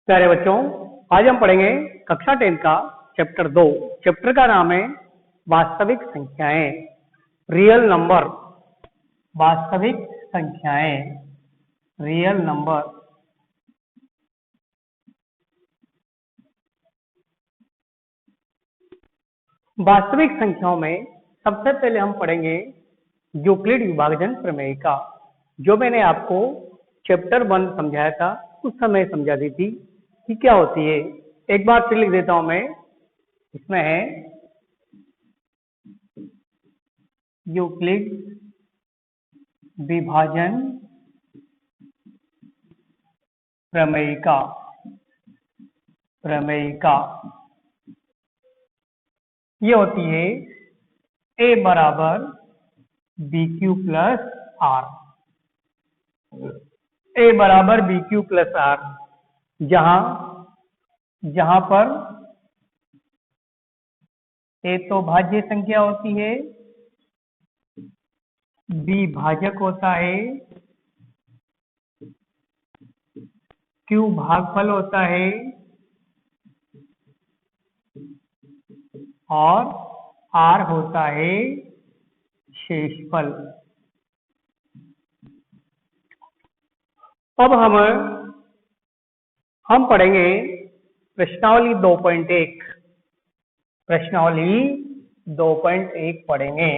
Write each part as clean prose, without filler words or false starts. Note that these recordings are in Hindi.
प्यारे बच्चों, आज हम पढ़ेंगे कक्षा 10 का चैप्टर 2। चैप्टर का नाम है वास्तविक संख्याएं, रियल नंबर। वास्तविक संख्याएं, रियल नंबर। वास्तविक संख्याओं में सबसे पहले हम पढ़ेंगे यूक्लिड विभाजन प्रमेय का, जो मैंने आपको चैप्टर 1 समझाया था, उस समय समझा दी थी कि क्या होती है। एक बार फिर लिख देता हूं मैं। इसमें है यूक्लिड विभाजन प्रमेय का ये होती है a बराबर b q plus r. a बराबर बी क्यू प्लस आर, जहां पर a तो भाज्य संख्या होती है, b भाजक होता है, q भागफल होता है और r होता है शेषफल। अब हम पढ़ेंगे प्रश्नावली 2.1। प्रश्नावली 2.1 पढ़ेंगे।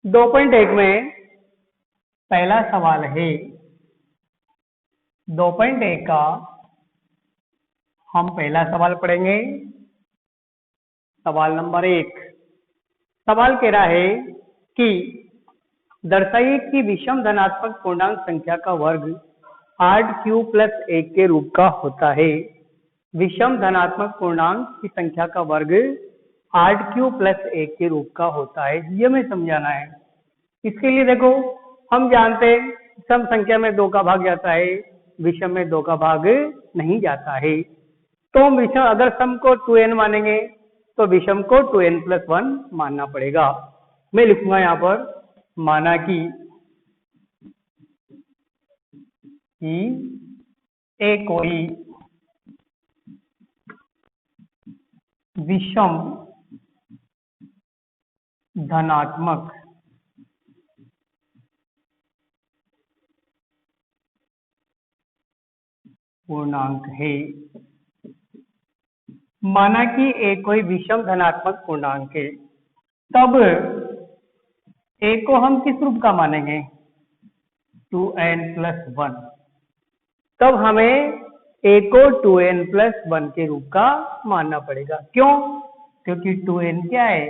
2.1 में पहला सवाल है। 2.1 का हम पहला सवाल पढ़ेंगे। सवाल नंबर 1। सवाल कह रहा है कि दर्शाइए कि विषम धनात्मक पूर्णांक संख्या का वर्ग 8q प्लस 1 के रूप का होता है। विषम धनात्मक पूर्णांक की संख्या का वर्ग 8q प्लस 1 के रूप का होता है, ये हमें समझाना है। इसके लिए देखो, हम जानते हैं सम संख्या में 2 का भाग जाता है, विषम में 2 का भाग नहीं जाता है। तो हम विषम अगर सम को 2n मानेंगे तो विषम को 2n प्लस 1 मानना पड़ेगा। मैं लिखूंगा यहाँ पर, माना कि a कोई विषम धनात्मक पूर्णांक है। माना कि a कोई विषम धनात्मक पूर्णांक है, तब a को हम किस रूप का मानेंगे? 2n plus 1। तब हमें a को 2n प्लस 1 के रूप का मानना पड़ेगा। क्यों? क्योंकि 2n क्या है?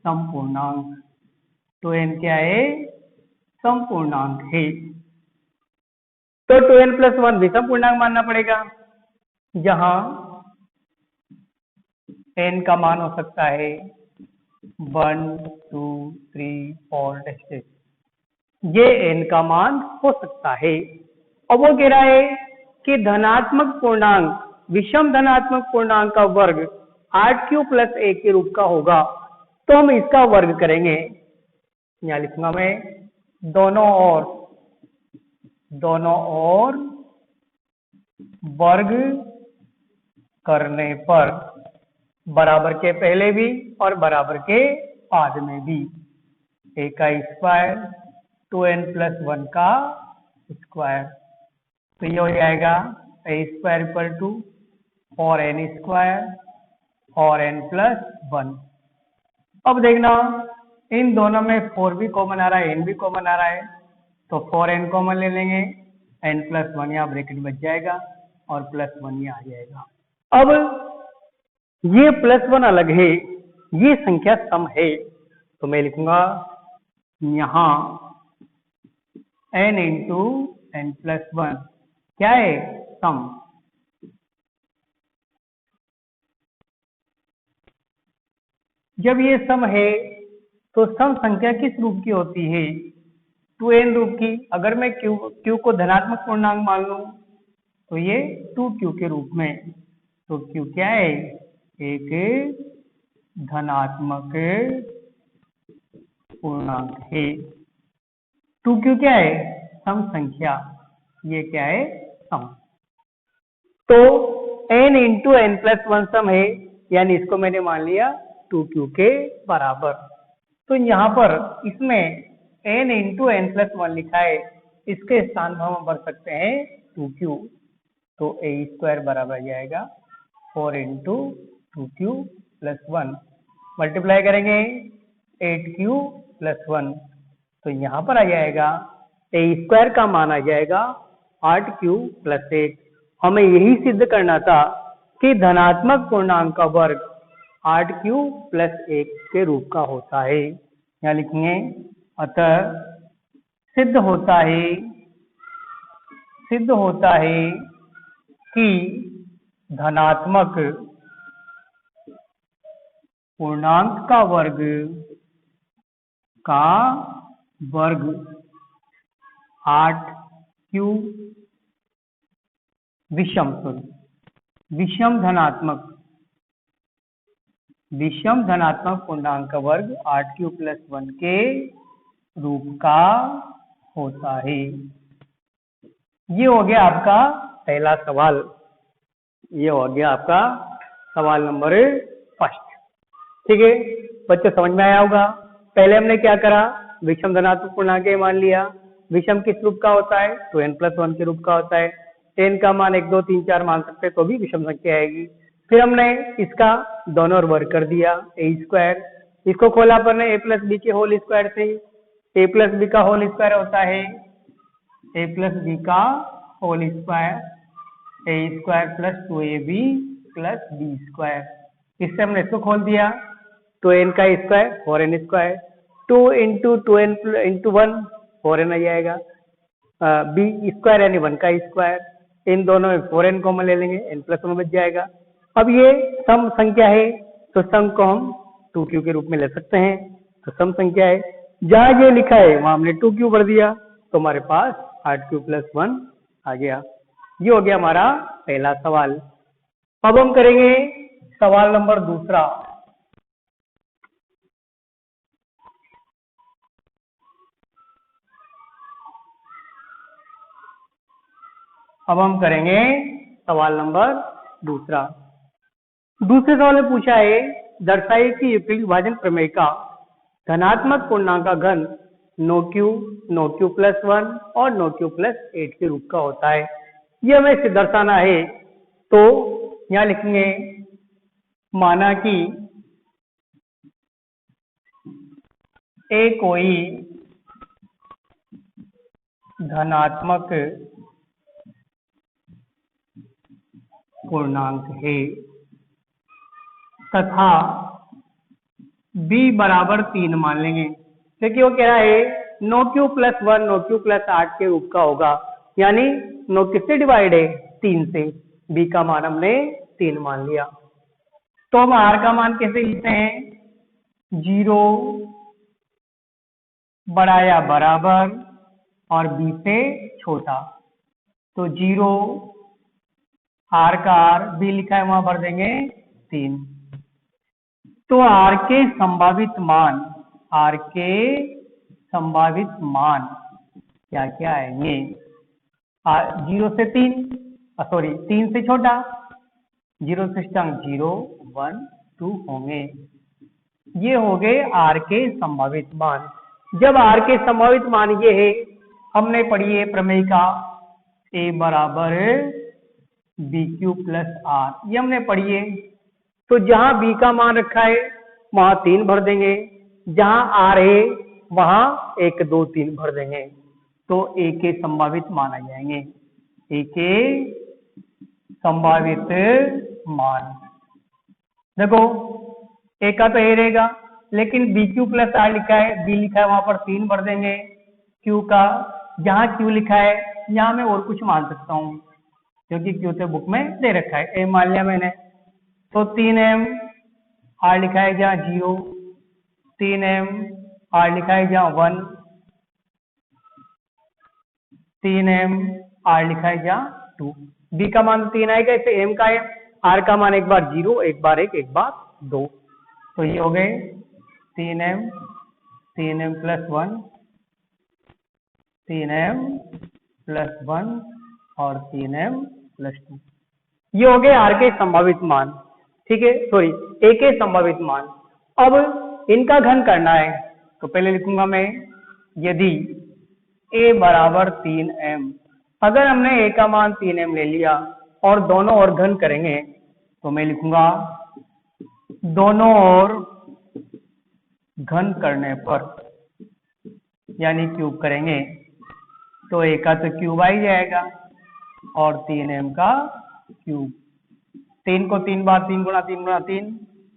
समपूर्णांक। 2n क्या है? समपूर्णांक है। तो 2n प्लस 1 विषम पूर्णांक मानना पड़ेगा, जहां n का मान हो सकता है 1, 2, 3, 4 ऐसे। ये n का मान हो सकता है। अब वो कह रहा है कि धनात्मक पूर्णांक, विषम धनात्मक पूर्णांक का वर्ग 8q प्लस 1 के रूप का होगा, तो हम इसका वर्ग करेंगे। यहां लिखूंगा मैं, दोनों ओर वर्ग करने पर, बराबर के पहले भी और बराबर के बाद में भी, a का स्क्वायर 2n प्लस 1 का स्क्वायर, तो ये हो जाएगा a square equal to 4n square और n प्लस 1। अब देखना, इन दोनों में 4 भी कॉमन आ रहा है, n भी कॉमन आ रहा है, तो 4n कॉमन ले लेंगे, n प्लस 1 यहाँ ब्रैकेट बच जाएगा और प्लस 1 यहाँ आ जाएगा। अब ये प्लस 1 अलग है, ये संख्या सम है, तो मैं लिखूंगा यहाँ n इंटू n प्लस 1 क्या है? सम। जब ये सम है तो सम संख्या किस रूप की होती है? 2n रूप की। अगर मैं q को धनात्मक पूर्णांक मान लूं तो ये 2q के रूप में, तो q क्या है? एक धनात्मक पूर्णांक है। 2q क्या है? सम संख्या। ये क्या है, सम। तो n into n plus one sum है, यानी इसको मैंने मान लिया 2q के बराबर। तो यहाँ पर इसमें n into n plus one लिखा है, इसके स्थान पर हम भर सकते हैं 2q। तो a स्क्वायर बराबर आ जाएगा 4 इंटू 2q प्लस 1, मल्टीप्लाई करेंगे 8q प्लस 1, तो यहाँ पर आ जाएगा a स्क्वायर का मान आ जाएगा 8q प्लस 8। हमें यही सिद्ध करना था कि धनात्मक पूर्णांक का वर्ग 8q प्लस 1 के रूप का होता है। यहाँ लिखेंगे, अतः सिद्ध होता है कि धनात्मक पूर्णांक का वर्ग 8q विषम धनात्मक पूर्णांक का वर्ग 8q प्लस 1 के रूप का होता है। ये हो गया आपका पहला सवाल, ये हो गया आपका सवाल नंबर 1। ठीक है बच्चों, समझ में आया होगा। पहले हमने क्या करा, विषम धनात्मक पूर्णांक मान लिया। विषम किस रूप का होता है, तो n प्लस 1 के रूप का होता है। n का मान 1 2 3 4 मान सकते हैं तो भी विषम संख्या आएगी। फिर हमने इसका दोनों ओर वर्ग कर दिया, a स्क्वायर, इसको खोला पर ने a प्लस बी के होल स्क्वायर से। a प्लस बी का होल स्क्वायर होता है a प्लस बी का whole square, a square plus 2ab plus b square. इससे हमने इसको खोल दिया, तो n का square 4n square, 2 into 2n into 1 4n आ जाएगा, बी स्क्वायर यानी 1 का स्क्वायर, इन दोनों में 4n कॉमन ले लेंगे, n प्लस 1 बच जाएगा। अब ये सम संख्या है तो सम को हम 2q के रूप में ले सकते हैं। तो सम संख्या है, जहां ये लिखा है वहां हमने 2q भर दिया, तो हमारे पास 8q प्लस 1 आ गया। ये हो गया हमारा पहला सवाल। अब हम करेंगे सवाल नंबर 2। अब हम करेंगे सवाल नंबर 2। दूसरे सवाल में पूछा है, दर्शाइए कि यूक्लिड विभाजन प्रमेय का धनात्मक पूर्णांक का घन 9q प्लस 1 और 9q प्लस 8 के रूप का होता है। यह हमें इसे दर्शाना है। तो यहाँ लिखेंगे, माना कि a कोई धनात्मक पूर्णांक है तथा b बराबर 3 मान लेंगे, क्योंकि वो कह रहा है 9q प्लस 1 9q प्लस 8 के रूप का होगा, यानी 9 किससे डिवाइड है, 3 से। b का मान हमने 3 मान लिया। तो हम r का मान कैसे लिखते हैं, 0 बड़ा या बराबर और b से छोटा। तो 0 r का r, b लिखा है वहां भर देंगे 3। तो r के संभावित मान क्या क्या आएंगे, 0 से 3 सॉरी 3 से छोटा, 0 से 0 1 2 होंगे। ये हो गए r के संभावित मान। जब r के संभावित मान ये है, हमने पढ़ी है प्रमेय का a बराबर bq प्लस r, ये हमने पढ़ी है। तो जहां b का मान रखा है वहां 3 भर देंगे, जहां r है वहां 1 2 3 भर देंगे, तो a के संभावित मान आ जाएंगे, a के संभावित मान। देखो a का तो a रहेगा, लेकिन bq प्लस r लिखा है, b लिखा है वहां पर 3 भर देंगे। q का जहां q लिखा है यहां मैं और कुछ मान सकता हूं, क्योंकि q तो बुक में दे रखा है, a मान लिया मैंने। तो 3m, r लिखा है जहां 0, 3m, r लिखा है जहां 1, 3m, r लिखा है जहां 2। b का मान 3 आएगा, इसे m का है, r का मान एक बार 0 एक बार 1 एक बार 2। तो ये हो गए 3m प्लस 1, 3m +1 और 3m+2। ये हो गए R के संभावित मान, ठीक है, सॉरी A के संभावित मान। अब इनका घन करना है, तो पहले लिखूंगा मैं, यदि A बराबर 3m, अगर हमने A का मान 3m ले लिया और दोनों ओर घन करेंगे, तो मैं लिखूंगा दोनों ओर घन करने पर, यानी क्यूब करेंगे, तो A का तो क्यूब आ ही जाएगा और 3m का क्यूब। 3 को 3 बार 3 गुणा 3 गुणा 3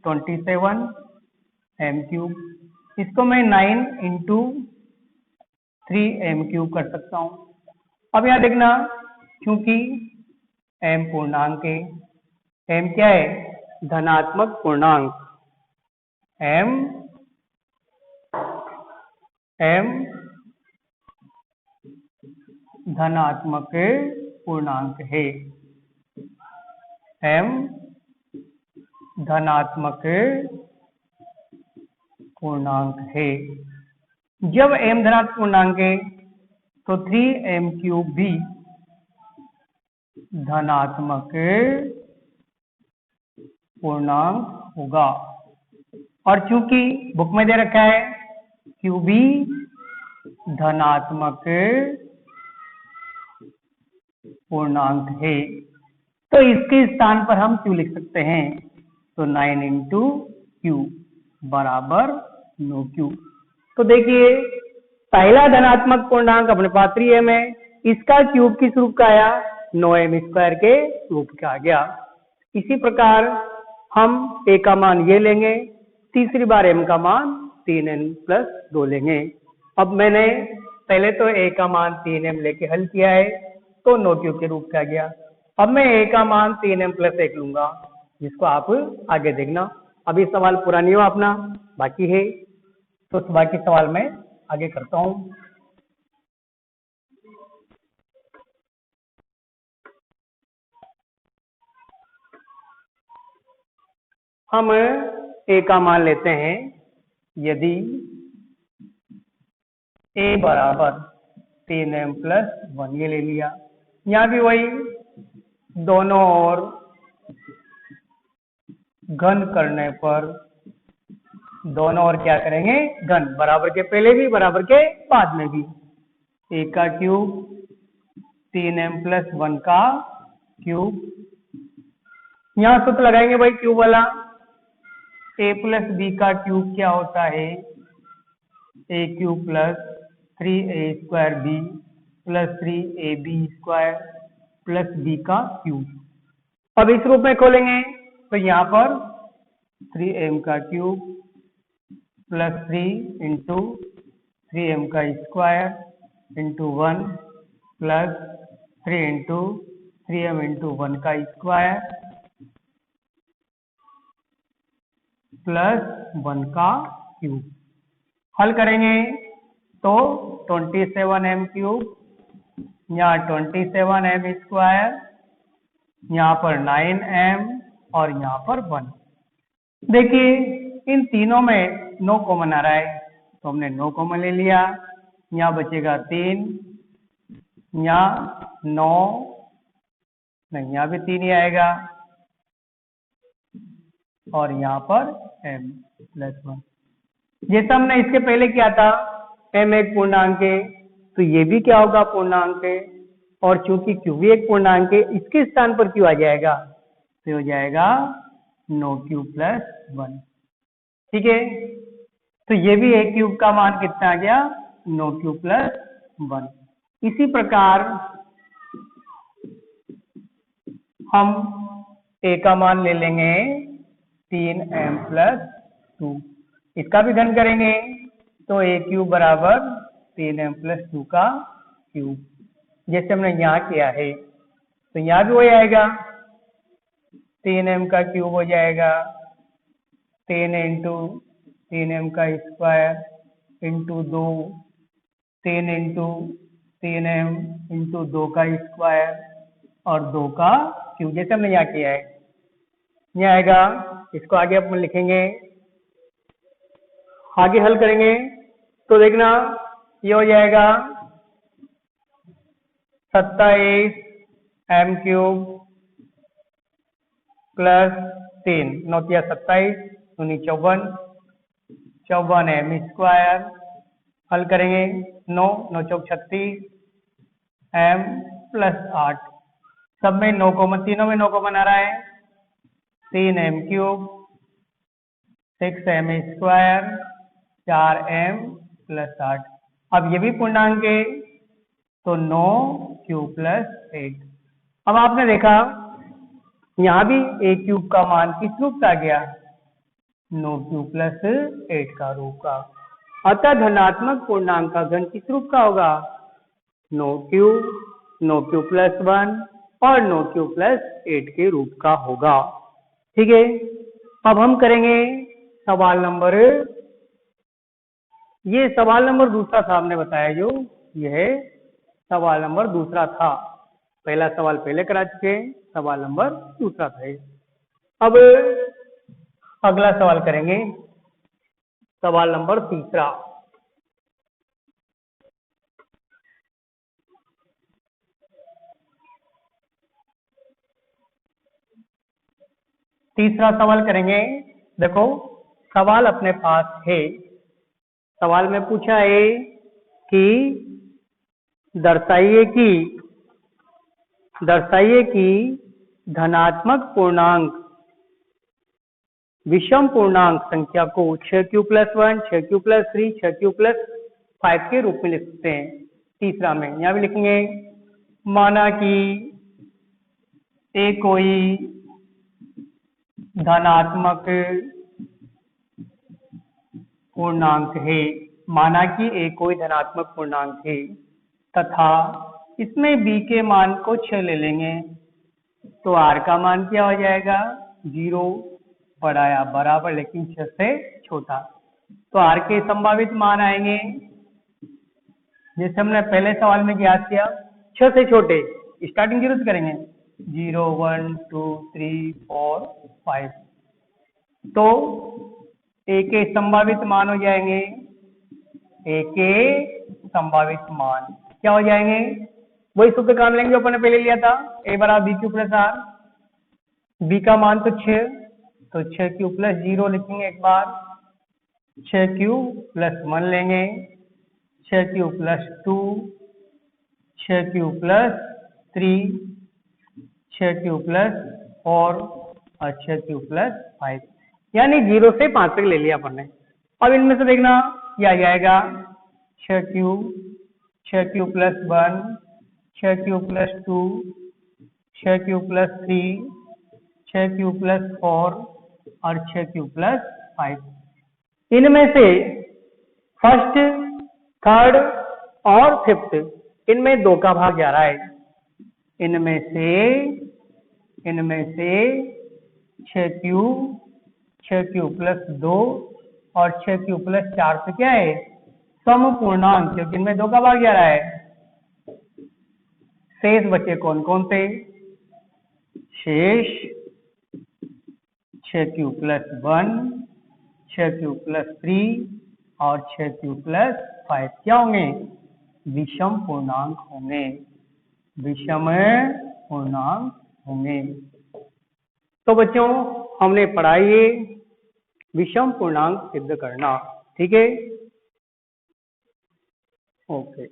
27 m क्यूब। इसको मैं 9 इंटू 3m क्यूब कर सकता हूँ। अब यहाँ देखना, क्योंकि m पूर्णांक है, m क्या है, धनात्मक पूर्णांक, m धनात्मक पूर्णांक है, m धनात्मक पूर्णांक है। जब m धनात्मक पूर्णांक है तो 3m क्यूब भी धनात्मक पूर्णांक होगा। और चूंकि बुक में दे रखा है क्यूब भी धनात्मक पूर्णांक है, तो इसके स्थान पर हम क्यू लिख सकते हैं, तो 9 इंटू क्यू बराबर 9 क्यू। तो देखिए, पहला धनात्मक पूर्णांक अपने पास 3m है, इसका क्यूब किस रूप का आया, 9m² के रूप का आ गया। इसी प्रकार हम a का मान ये लेंगे, तीसरी बार m का मान 3n+2 लेंगे। अब मैंने पहले तो a का मान 3m लेके हल किया है, तो 9 क्यूब के रूप का आ गया। अब मैं a का मान 3m+1 लूंगा, जिसको आप आगे देखना। अभी सवाल पूरा नहीं हुआ अपना, बाकी है, तो बाकी सवाल मैं आगे करता हूं। हम a का मान लेते हैं, यदि a बराबर 3m+1, ये ले लिया। यहाँ भी वही, दोनों ओर घन करने पर, दोनों ओर क्या करेंगे, घन, बराबर के पहले भी बराबर के बाद में भी। a का क्यूब 3m+1 का क्यूब, यहाँ सूत्र लगाएंगे भाई क्यूब वाला, a+b का क्यूब क्या होता है, a³ + 3a² b + 3ab² + b का क्यूब। अब इस रूप में खोलेंगे, तो यहाँ पर 3m का cube + 3 into 3m² into 1 + 3 into 3m into 1 का स्क्वायर + 1 का क्यूब। हल करेंगे तो 27m क्यूब, यहाँ 27m², यहाँ पर 9m और यहाँ पर 1। देखिए, इन तीनों में 9 कॉमन आ रहा है, तो हमने 9 कॉमन ले लिया। यहाँ बचेगा 3, यहाँ 9, नहीं यहाँ भी 3 ही आएगा, और यहाँ पर m+1। जैसा हमने इसके पहले किया था, m एक पूर्णांक है, तो ये भी क्या होगा, पूर्णांक है, और चूंकि q भी एक पूर्णांक है, इसके स्थान पर q आ जाएगा, तो हो जाएगा 9q + 1। ठीक है, तो ये भी a क्यूब का मान कितना आ गया, 9q + 1। इसी प्रकार हम a का मान ले लेंगे 3m+2, इसका भी घन करेंगे, तो a³ बराबर 3m+2 का क्यूब, जैसे हमने यहाँ किया है। तो यहाँ भी वही आएगा, 3m का क्यूब हो जाएगा 3 into 3m² into 2, 3 into 3m into 2 का स्क्वायर और 2 का क्यूब, जैसे हमने यहाँ किया है। यहाँ आएगा, इसको आगे अपन लिखेंगे, आगे हल करेंगे, तो देखना ये हो जाएगा 27 m क्यूब प्लस 3 9 27 दूनी 54 54 m स्क्वायर हल करेंगे 9 9 चौक 36 m प्लस 8 सब में 9 तीनों में 9 कॉमन आ रहा है 3 m cube 6 m square 4 m plus 8 अब ये भी पूर्णांक है तो 9 क्यूब प्लस 8 अब आपने देखा यहाँ भी a क्यूब का मान किस रूप का आ गया 9 क्यूब प्लस 8 का रूप का अतः धनात्मक पूर्णांक का घन किस रूप का होगा 9 क्यूब प्लस 1 और 9 क्यूब प्लस 8 के रूप का होगा। ठीक है, अब हम करेंगे सवाल नंबर, ये सवाल नंबर दूसरा था हमने बताया जो यह सवाल नंबर दूसरा था, पहला सवाल पहले करा चुके, सवाल नंबर दूसरा था ये। अब अगला सवाल करेंगे सवाल नंबर तीसरा। तीसरा सवाल करेंगे। देखो सवाल अपने पास है, सवाल में पूछा है कि दर्शाइए कि धनात्मक पूर्णांक विषम पूर्णांक संख्या को 6q plus 1, 6q plus 3, 6q plus 5 के रूप में लिख सकते हैं। तीसरा में यहाँ भी लिखेंगे माना कि ए कोई धनात्मक पूर्णांक है, माना कि ए कोई धनात्मक पूर्णांक है तथा इसमें b के मान को 6 ले लेंगे तो r का मान क्या हो जाएगा 0 बढ़ाया बराबर लेकिन 6 से छोटा, तो r के संभावित मान आएंगे जैसे हमने पहले सवाल में ज्ञात किया 6 से छोटे स्टार्टिंग 0 से करेंगे 0 1 2 3 4 5, तो a के संभावित मान हो जाएंगे, a के संभावित मान क्या हो जाएंगे, वही सूत्र काम लेंगे जो अपन ने पहले लिया था a बराबर b Q plus r, b का मान तो 6, तो 6q प्लस 0 लिखेंगे एक बार, 6q प्लस 1 लेंगे, 6q plus 2, 6q plus 3, 6q plus 4 और 6q प्लस 5, यानी 0 से 5 तक ले लिया अपन ने। अब इनमें से देखना क्या आ जाएगा 6q plus 1, 6q plus 2, 6q plus 3, 6q plus 4 और 6q प्लस 5। इनमें से फर्स्ट, थर्ड और फिफ्थ इनमें 2 का भाग जा रहा है, इनमें से 6q प्लस 2 और 6q प्लस 4 से क्या है सम पूर्णांक, क्योंकि इनमें 2 का भाग जा रहा है। शेष बचे कौन कौन से, शेष 6q प्लस 1, 6q प्लस 3 और 6q प्लस 5 क्या होंगे विषम पूर्णांक होंगे, विषम पूर्णांक होंगे। तो बच्चों हमने पढ़ा ये विषम पूर्णांक सिद्ध करना, ठीक है, ओके।